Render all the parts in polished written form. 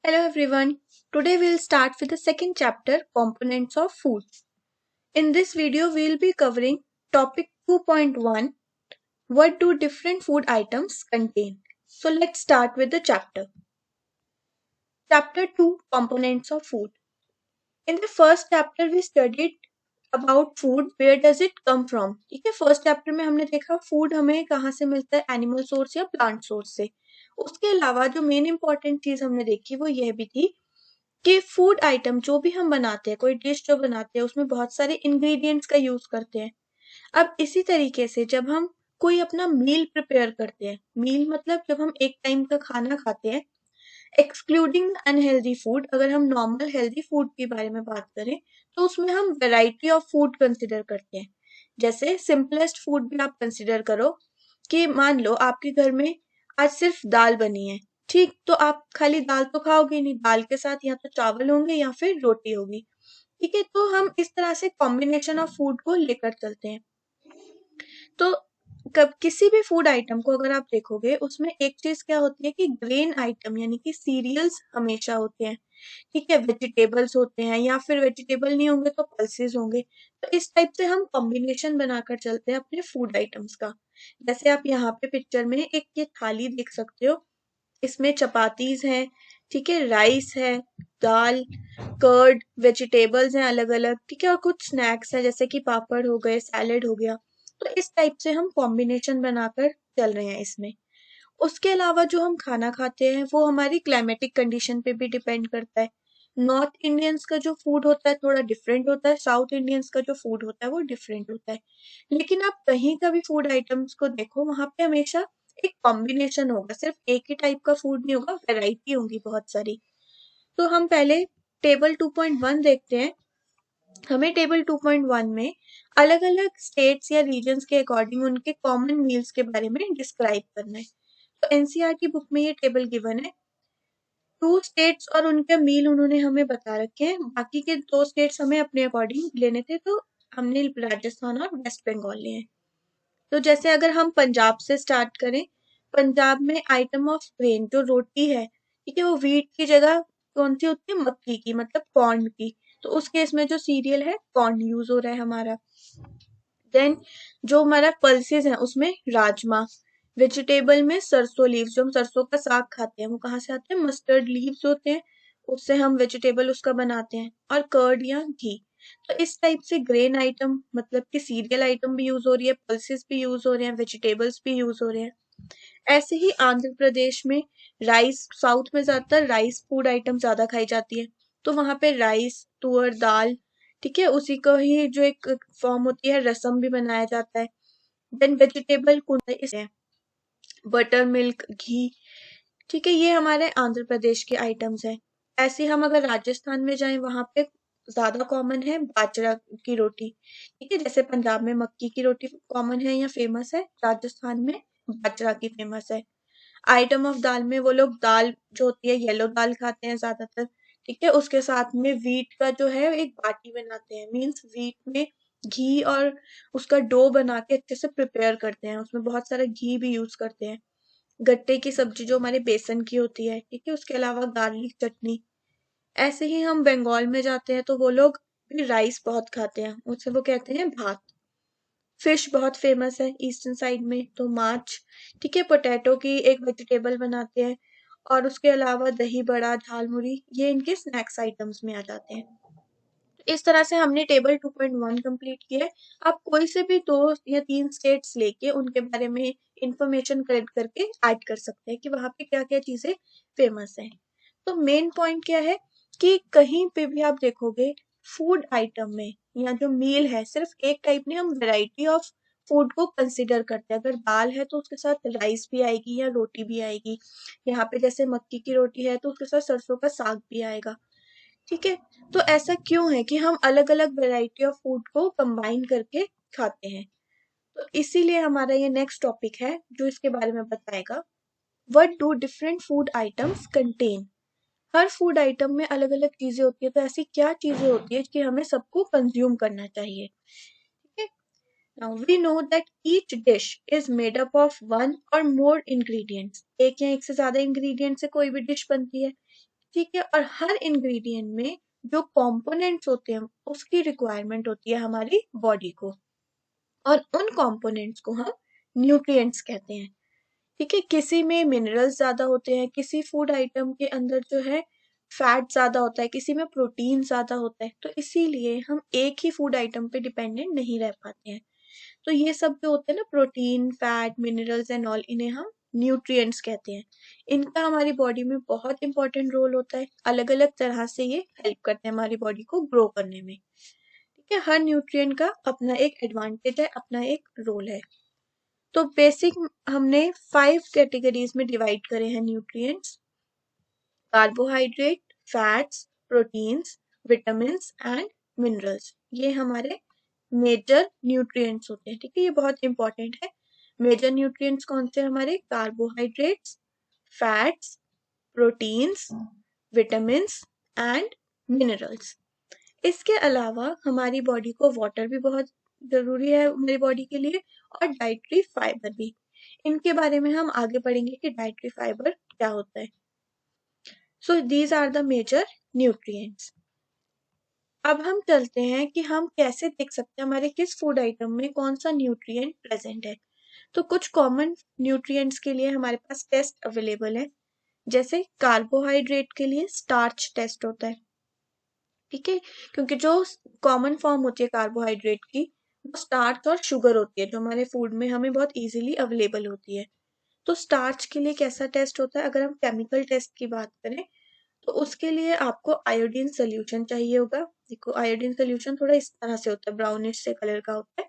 Hello everyone. Today we'll start with the second chapter, Components of Food. In this video, we'll be covering topic 2.1, What do different food items contain? So let's start with the chapter. Chapter 2, Components of Food. In the first chapter, we studied about food, where does it come from? ठीक है, first chapter में हमने देखा food हमें कहाँ से मिलता है, एनिमल सोर्स या प्लांट सोर्स से. उसके अलावा जो मेन इंपॉर्टेंट चीज हमने देखी वो यह भी थी कि फूड आइटम जो भी हम बनाते हैं, कोई डिश जो बनाते हैं उसमें बहुत सारे इंग्रेडिएंट्स का यूज करते हैं. अब इसी तरीके से जब हम कोई अपना मील प्रिपेयर करते हैं, मील मतलब जब हम एक टाइम का खाना खाते हैं, एक्सक्लूडिंग अनहेल्दी फूड, अगर हम नॉर्मल हेल्दी फूड के बारे में बात करें तो उसमें हम वैरायटी ऑफ फूड कंसिडर करते हैं. जैसे सिंपलेस्ट फूड भी आप कंसिडर करो कि मान लो आपके घर में आज सिर्फ दाल बनी है. ठीक, तो आप खाली दाल तो खाओगे नहीं, दाल के साथ या तो चावल होंगे या फिर रोटी होगी. ठीक है, तो हम इस तरह से कॉम्बिनेशन ऑफ फूड को लेकर चलते हैं. तो कब किसी भी फूड आइटम को अगर आप देखोगे उसमें एक चीज क्या होती है कि ग्रेन आइटम यानी कि सीरियल्स हमेशा होते हैं. ठीक है, वेजिटेबल्स होते हैं या फिर वेजिटेबल नहीं होंगे तो पल्सेस होंगे. तो इस टाइप से हम कॉम्बिनेशन बनाकर चलते हैं अपने फूड आइटम्स का. जैसे आप यहाँ पे पिक्चर में एक ये थाली देख सकते हो, इसमें चपातीज हैं, ठीक है, राइस है, दाल, कर्ड, वेजिटेबल्स हैं अलग अलग, ठीक है, और कुछ स्नैक्स हैं जैसे कि पापड़ हो गए, सैलेड हो गया. तो इस टाइप से हम कॉम्बिनेशन बनाकर चल रहे हैं इसमें. उसके अलावा जो हम खाना खाते हैं वो हमारी क्लाइमेटिक कंडीशन पे भी डिपेंड करता है. नॉर्थ इंडियंस का जो फूड होता है थोड़ा डिफरेंट होता है, साउथ इंडियंस का जो फूड होता है वो डिफरेंट होता है. लेकिन आप कहीं का भी फूड आइटम्स को देखो वहां पे हमेशा एक कॉम्बिनेशन होगा, सिर्फ एक ही टाइप का फूड नहीं होगा, वैरायटी होगी बहुत सारी. तो हम पहले टेबल 2.1 देखते हैं. हमें टेबल 2.1 में अलग अलग स्टेट्स या रीजन्स के अकॉर्डिंग उनके कॉमन मील्स के बारे में डिस्क्राइब करना है. तो एनसीईआरटी बुक में ये टेबल गिवन है. 2 स्टेट्स और उनके मील उन्होंने हमें बता रखे हैं, बाकी के 2 स्टेट्स हमें अपने अकॉर्डिंग लेने थे, तो हमने राजस्थान और वेस्ट बंगाल लिए हैं. तो जैसे अगर हम पंजाब से स्टार्ट करें, पंजाब में आइटम ऑफ ग्रेन जो रोटी है, ठीक है, वो व्हीट की जगह कौन सी होती है, मक्की की, मतलब कॉर्न की. तो उस केस में जो सीरियल है कॉर्न यूज हो रहा है हमारा. देन जो हमारा पल्सेस है उसमें राजमा. वेजिटेबल में सरसों लीव्स, जो हम सरसों का साग खाते हैं वो कहाँ से आते हैं, मस्टर्ड लीव्स होते हैं, उससे हम वेजिटेबल उसका बनाते हैं. और कर्ड या घी. तो इस टाइप से ग्रेन आइटम मतलब कि सीरियल आइटम भी यूज हो रही है, पल्सेस भी यूज हो रहे हैं, वेजिटेबल्स भी यूज हो रहे हैं. ऐसे ही आंध्र प्रदेश में राइस, साउथ में ज्यादातर राइस फूड आइटम ज्यादा खाई जाती है, तो वहां पे राइस, तुअर दाल, ठीक है, उसी को ही जो एक फॉर्म होती है रसम भी बनाया जाता है. देन वेजिटेबल इसे बटर मिल्क, घी, ठीक है, ये हमारे आंध्र प्रदेश के आइटम्स हैं. ऐसे हम अगर राजस्थान में जाएं वहां पे ज्यादा कॉमन है बाजरा की रोटी. ठीक है, जैसे पंजाब में मक्की की रोटी कॉमन है या फेमस है, राजस्थान में बाजरा की फेमस है. आइटम ऑफ दाल में वो लोग दाल जो होती है येलो दाल खाते हैं ज्यादातर. ठीक है, उसके साथ में व्हीट का जो है एक बाटी बनाते हैं, मीन्स व्हीट में घी और उसका डो बना के अच्छे से प्रिपेयर करते हैं, उसमें बहुत सारा घी भी यूज करते हैं. गट्टे की सब्जी जो हमारे बेसन की होती है, ठीक है, उसके अलावा गार्लिक चटनी. ऐसे ही हम बंगाल में जाते हैं तो वो लोग भी राइस बहुत खाते हैं, उसे वो कहते हैं भात. फिश बहुत फेमस है ईस्टर्न साइड में, तो माछ, ठीक है, पोटैटो की एक वेजिटेबल बनाते हैं. और उसके अलावा दही बड़ा, झालमुड़ी, ये इनके स्नैक्स आइटम्स में आ जाते हैं. इस तरह से हमने टेबल 2.1 कंप्लीट किया है. आप कोई से भी 2 या 3 स्टेट्स लेके उनके बारे में इंफॉर्मेशन कलेक्ट करके ऐड कर सकते हैं कि वहां पे क्या क्या चीजें फेमस है. तो मेन पॉइंट क्या है कि कहीं पे भी आप देखोगे फूड आइटम में या जो मील है सिर्फ एक टाइप नहीं, हम वैरायटी ऑफ फूड को कंसिडर करते हैं. अगर दाल है तो उसके साथ राइस भी आएगी या रोटी भी आएगी. यहाँ पे जैसे मक्की की रोटी है तो उसके साथ सरसों का साग भी आएगा. ठीक है, तो ऐसा क्यों है कि हम अलग अलग वैरायटी ऑफ फूड को कंबाइन करके खाते हैं. तो इसीलिए हमारा ये नेक्स्ट टॉपिक है जो इसके बारे में बताएगा, what do different food items contain. Her food item में अलग अलग चीजें होती है, तो ऐसी क्या चीजें होती है कि हमें सबको कंज्यूम करना चाहिए. ठीक है, now we know that each dish is made up of one और मोर इंग्रेडिएंट्स. एक या एक से ज्यादा इंग्रेडिएंट से कोई भी डिश बनती है. ठीक है। और हर इंग्रेडिएंट में जो कंपोनेंट्स होते हैं उसकी रिक्वायरमेंट होती है हमारी बॉडी को, और उन कंपोनेंट्स को हम न्यूट्रिएंट्स कहते हैं। ठीक है। किसी में मिनरल्स ज्यादा होते हैं, किसी फूड आइटम के अंदर जो है फैट ज्यादा होता है, किसी में प्रोटीन ज्यादा होता है, तो इसीलिए हम एक ही फूड आइटम पे डिपेंडेंट नहीं रह पाते हैं। तो ये सब जो होते हैं ना, protein, fat, minerals and all, इन्हें हम न्यूट्रिएंट्स कहते हैं। इनका हमारी बॉडी में बहुत इंपॉर्टेंट रोल होता है। अलग अलग तरह से ये हेल्प करते हैं हमारी बॉडी को ग्रो करने में। ठीक है। हर न्यूट्रिएंट का अपना एक एडवांटेज है, अपना एक रोल है। तो बेसिक हमने 5 कैटेगरीज में डिवाइड करे हैं nutrients: carbohydrate, fats, proteins, vitamins and minerals. ये हमारे मेजर न्यूट्रिएंट्स होते हैं। ठीक है। ये बहुत इंपॉर्टेंट है। मेजर न्यूट्रिएंट्स कौन से हमारे? Carbohydrates, fats, proteins, vitamins and minerals. इसके अलावा हमारी बॉडी को वाटर भी बहुत जरूरी है हमारी बॉडी के लिए, और डाइटरी फाइबर भी। इनके बारे में हम आगे पढ़ेंगे कि डाइटरी फाइबर क्या होता है। So these are the major nutrients. अब हम चलते हैं कि हम कैसे देख सकते हैं हमारे किस फूड आइटम में कौन सा न्यूट्रिएंट प्रेजेंट है। तो कुछ कॉमन न्यूट्रिएंट्स के लिए हमारे पास टेस्ट अवेलेबल है। जैसे कार्बोहाइड्रेट के लिए स्टार्च टेस्ट होता है। ठीक है। क्योंकि जो कॉमन फॉर्म होती है कार्बोहाइड्रेट की, वो स्टार्च और शुगर होती है, जो हमारे फूड में हमें बहुत इजीली अवेलेबल होती है। तो स्टार्च के लिए कैसा टेस्ट होता है? अगर हम केमिकल टेस्ट की बात करें तो उसके लिए आपको आयोडीन सोल्यूशन चाहिए होगा। देखो, आयोडीन सोल्यूशन थोड़ा इस तरह से होता है, ब्राउनिश से कलर का होता है।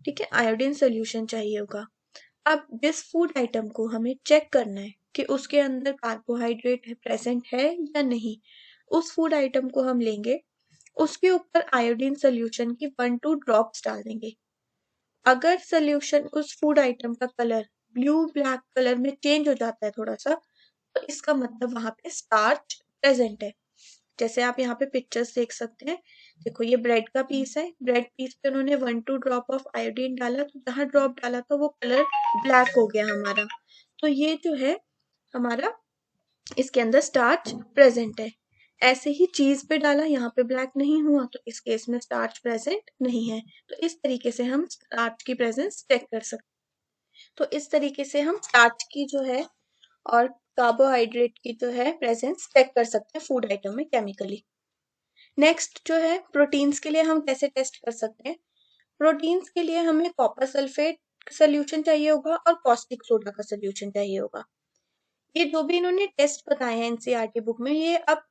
ठीक है। आयोडीन सोल्यूशन चाहिए होगा। अब जिस फूड आइटम को हमें चेक करना है कि उसके अंदर कार्बोहाइड्रेट प्रेजेंट है या नहीं, उस फूड आइटम को हम लेंगे, उसके ऊपर आयोडीन सोल्यूशन की 1-2 ड्रॉप्स डाल देंगे। अगर सोल्यूशन उस फूड आइटम का कलर ब्लू ब्लैक कलर में चेंज हो जाता है थोड़ा सा, तो इसका मतलब वहां पे स्टार्च प्रेजेंट है। जैसे आप यहाँ पे पिक्चर्स देख सकते हैं। देखो, ये ब्रेड का पीस है। ब्रेड पीस पे उन्होंने 1-2 ड्रॉप ऑफ आयोडीन डाला, तो जहां ड्रॉप डाला था वो कलर ब्लैक हो गया हमारा। तो ये जो है हमारा, इसके अंदर स्टार्च प्रेजेंट है। ऐसे ही चीज पे डाला, यहाँ पे ब्लैक नहीं हुआ, तो इस केस में स्टार्च प्रेजेंट नहीं है। तो इस तरीके से हम स्टार्च की प्रेजेंस चेक कर सकते हैं। तो इस तरीके से हम स्टार्च की जो है और कार्बोहाइड्रेट की जो है प्रेजेंस चेक कर सकते हैं फूड आइटम में केमिकली। नेक्स्ट जो है, प्रोटीन्स के लिए हम कैसे टेस्ट कर सकते हैं? प्रोटीन्स के लिए हमें कॉपर सल्फेट सोल्यूशन चाहिए होगा और कॉस्टिक सोडा का सोल्यूशन चाहिए होगा। ये जो भी इन्होंने टेस्ट बताए हैं एनसीईआरटी बुक में, ये अब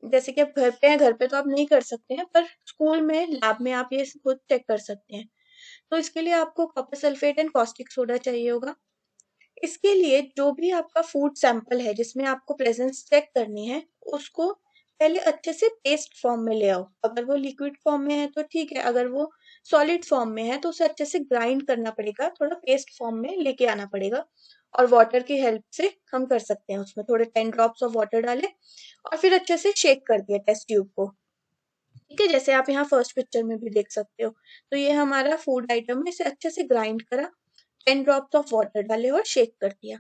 जैसे कि आप घर पे हैं, घर पे तो आप नहीं कर सकते हैं, पर स्कूल में लैब में आप ये खुद चेक कर सकते हैं। तो इसके लिए आपको copper sulphate and caustic soda चाहिए होगा। इसके लिए जो भी आपका फूड सैंपल है जिसमें आपको प्रेजेंस चेक करनी है, उसको पहले अच्छे से पेस्ट फॉर्म में ले आओ। अगर वो लिक्विड फॉर्म में है तो ठीक है, अगर वो सॉलिड फॉर्म में है तो उसे अच्छे से ग्राइंड करना पड़ेगा, थोड़ा पेस्ट फॉर्म में लेके आना पड़ेगा। और वाटर की हेल्प से हम कर सकते हैं। उसमें थोड़े 10 ड्रॉप्स ऑफ वाटर डाले और फिर अच्छे से शेक कर दिया टेस्ट ट्यूब को। ठीक है। जैसे आप यहाँ फर्स्ट पिक्चर में भी देख सकते हो। तो ये हमारा फूड आइटम है, इसे अच्छे से ग्राइंड करा, 10 ड्रॉप्स ऑफ वाटर डाले और शेक कर दिया।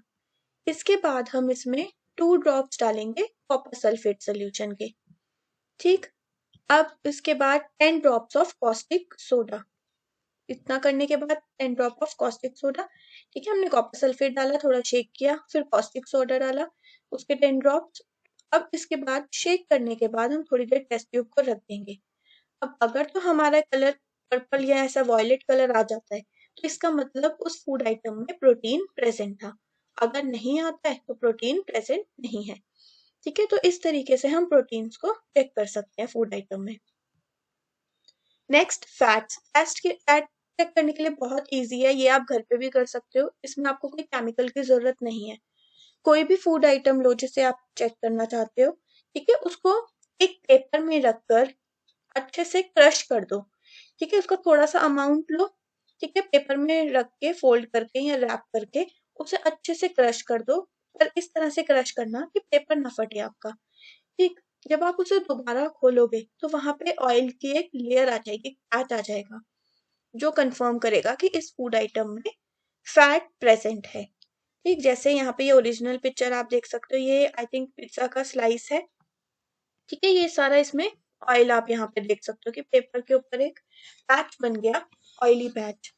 इसके बाद हम इसमें 2 ड्रॉप्स डालेंगे कॉपर सल्फेट सोल्यूशन के। ठीक। अब इसके बाद 10 ड्रॉप्स ऑफ कॉस्टिक सोडा। इतना करने के बाद 10 ड्रॉप ऑफ कॉस्टिक सोडा। ठीक है। हमने कॉपर सल्फेट डाला, थोड़ा शेक किया, फिर कॉस्टिक सोडा डाला, उसके 10 ड्रॉप्स। अब इसके बाद शेक करने के बाद हम थोड़ी देर टेस्ट ट्यूब को रख देंगे। अब अगर तो हमारा कलर पर्पल या ऐसा वॉयलेट कलर आ जाता है, तो इसका मतलब उस फूड आइटम में प्रोटीन प्रेजेंट था। अगर नहीं आता है तो प्रोटीन प्रेजेंट नहीं है। ठीक है। तो इस तरीके से हम प्रोटीन्स को चेक कर सकते हैं फूड आइटम में। Next, fats. फैट चेक करने के लिए बहुत इजी है, ये आप घर पे भी कर सकते हो। इसमें आपको कोई केमिकल की जरूरत नहीं है। कोई भी फूड आइटम लो जिसे आप चेक करना चाहते हो, ठीक है, उसको एक पेपर में रखकर अच्छे से क्रश कर दो। ठीक है। उसका थोड़ा सा अमाउंट लो, ठीक है, पेपर में रख के फोल्ड करके या रैप करके उसे अच्छे से क्रश कर दो। पर इस तरह से क्रश करना कि पेपर ना फटे आपका। ठीक। जब आप उसे दोबारा खोलोगे तो वहां पे ऑयल की एक लेयर आ जाएगी, पैच आ जाएगा, जो कंफर्म करेगा कि इस फूड आइटम में फैट प्रेजेंट है। ठीक। जैसे यहाँ पे ये ओरिजिनल पिक्चर आप देख सकते हो, ये आई थिंक पिज्जा का स्लाइस है। ठीक है, ये सारा इसमें ऑयल आप यहाँ पे देख सकते हो कि पेपर के ऊपर एक पैच बन गया, ऑयली पैच।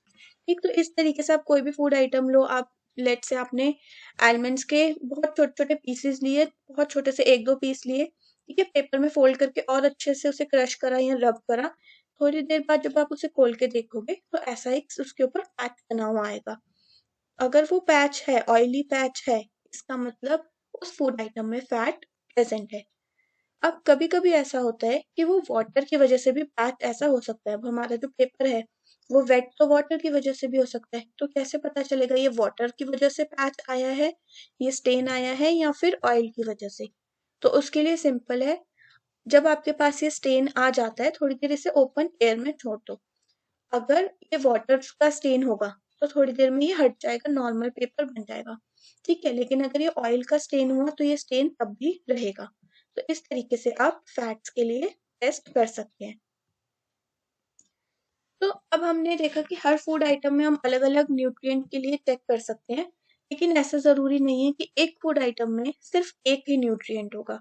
ठीक, तो इस तरीके से आप कोई भी फूड आइटम लो, आप लेट से आपने आलमंड्स के बहुत छोटे छोटे पीसेस लिए, बहुत छोटे से 1-2 पीस लिए, ठीक है, पेपर में फोल्ड करके और अच्छे से उसे क्रश करा या रब करा। थोड़ी देर बाद जब आप उसे खोल के देखोगे तो ऐसा एक उसके ऊपर पैच बना हुआ आएगा। अगर वो पैच है, ऑयली पैच है, इसका मतलब उस फूड आइटम में फैट प्रेजेंट है। अब कभी-कभी ऐसा होता है कि वो वाटर की वजह से भी पैच ऐसा हो सकता है। अब हमारा जो पेपर है, वो वेट तो वाटर की वजह से भी हो सकता है। तो कैसे पता चलेगा ये वाटर की वजह से पैच आया है, ये स्टेन आया है या फिर ऑयल की वजह से? तो उसके लिए सिंपल है, जब आपके पास ये स्टेन आ जाता है, थोड़ी देर इसे ओपन एयर में छोड़ दो। अगर ये वाटर का स्टेन होगा, तो थोड़ी देर में ये हट जाएगा, नॉर्मल पेपर बन जाएगा। ठीक है, लेकिन अगर ये ऑयल का स्टेन हुआ तो ये स्टेन तब भी रहेगा। तो इस तरीके से आप फैट्स के लिए टेस्ट कर सकते हैं। तो अब हमने देखा कि हर फूड आइटम में हम अलग-अलग न्यूट्रिएंट के लिए चेक कर सकते हैं, लेकिन ऐसा ज़रूरी नहीं है कि एक फूड आइटम में सिर्फ एक ही न्यूट्रिएंट होगा।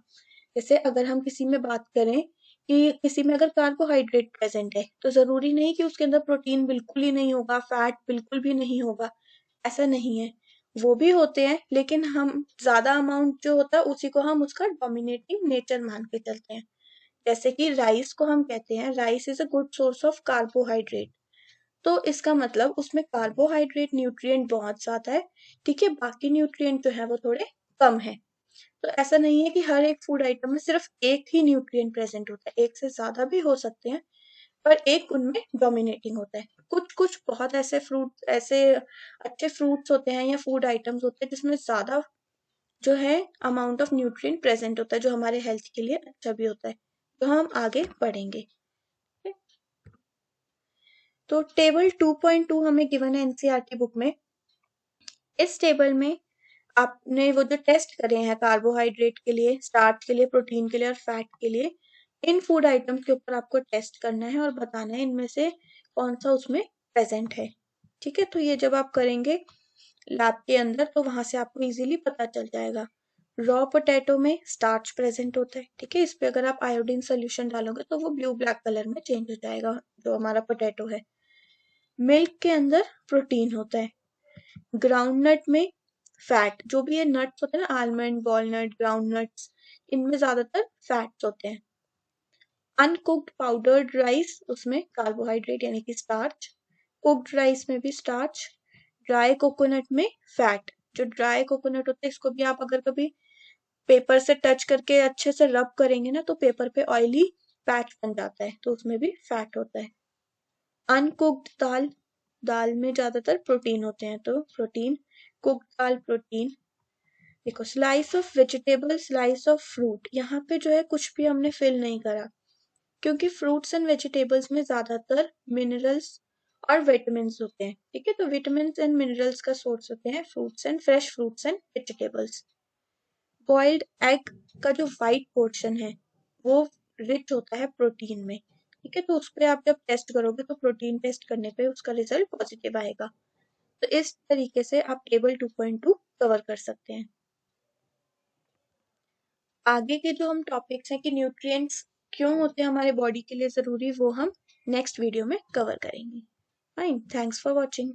जैसे अगर हम किसी में बात करें कि किसी में अगर कार्बोहाइड्रेट प्रेज़ेंट है, तो ज़रूरी नहीं कि उसके अंदर प्रोटीन बिल्कुल ही नहीं होगा, फैट बिल्कुल भी नहीं होगा, ऐसा नहीं है। वो भी होते हैं, लेकिन हम ज़्यादा अमाउंट जो होता है उसी को हम उसका डोमिनेटिंग नेचर मान के चलते हैं। जैसे कि राइस को हम कहते हैं rice is a good source of carbohydrate, तो इसका मतलब उसमें कार्बोहाइड्रेट न्यूट्रिएंट बहुत ज्यादा है, ठीक है, बाकी न्यूट्रिएंट जो है वो थोड़े कम है। तो ऐसा नहीं है कि हर एक फूड आइटम में सिर्फ एक ही न्यूट्रिएंट प्रेजेंट होता है, एक से ज्यादा भी हो सकते हैं, पर एक उनमें डोमिनेटिंग होता है। कुछ कुछ बहुत ऐसे फ्रूट, ऐसे अच्छे फ्रूट्स होते हैं या फूड आइटम्स होते हैं जिसमें ज्यादा जो है अमाउंट ऑफ न्यूट्रिएंट प्रेजेंट होता है, जो हमारे हेल्थ के लिए अच्छा भी होता है। तो हम आगे पढ़ेंगे। तो टेबल 2.2 हमें गिवन है एनसीईआरटी बुक में। इस टेबल में आपने वो जो टेस्ट करे हैं कार्बोहाइड्रेट के लिए, स्टार्च के लिए, प्रोटीन के लिए और फैट के लिए, इन फूड आइटम्स के ऊपर आपको टेस्ट करना है और बताना है इनमें से कौन सा उसमें प्रेजेंट है। ठीक है, तो ये जब आप करेंगे लैब के अंदर तो वहां से आपको इजीली पता चल जाएगा। रॉ पोटैटो में स्टार्च प्रेजेंट होता है, ठीक है, इस पे अगर आप आयोडीन सोल्यूशन डालोगे तो वो ब्लू ब्लैक कलर में चेंज हो जाएगा जो हमारा पोटैटो है। मिल्क के अंदर प्रोटीन होता है। ग्राउंडनट में फैट, जो भी ये नट्स होते हैं ना, आलमंड, वॉलनट, ग्राउंड नट्स, इनमें ज्यादातर फैट्स होते हैं। अनकुक्ड पाउडर्ड राइस, उसमें कार्बोहाइड्रेट यानी कि स्टार्च। कुक्ड राइस में भी स्टार्च। ड्राई कोकोनट में फैट, जो ड्राई कोकोनट होता है इसको भी आप अगर कभी पेपर से टच करके अच्छे से रब करेंगे ना तो पेपर पे ऑयली पैच बन जाता है, तो उसमें भी फैट होता है। अनकुक्ड दाल, दाल में ज्यादातर प्रोटीन होते हैं, तो प्रोटीन, कुक्ड दाल प्रोटीन। देखो, slice of vegetable, slice of fruit, यहाँ पे जो है कुछ भी हमने फिल नहीं करा, क्योंकि फ्रूट्स एंड वेजिटेबल्स में ज्यादातर मिनरल्स और विटामिन होते हैं। ठीक है, तो विटामिन एंड मिनरल्स का सोर्स होते हैं fruits and fresh fruits and vegetables. Boiled egg का जो व्हाइट पोर्शन है वो रिच होता है प्रोटीन में। ठीक है, तो उस पर आप जब टेस्ट करोगे तो प्रोटीन टेस्ट करने पे उसका रिजल्ट पॉजिटिव आएगा। तो इस तरीके से आप टेबल 2.2 कवर कर सकते हैं। आगे के जो हम टॉपिक्स हैं कि न्यूट्रिएंट्स क्यों होते हैं हमारे बॉडी के लिए जरूरी, वो हम नेक्स्ट वीडियो में कवर करेंगे। Fine, thanks for watching.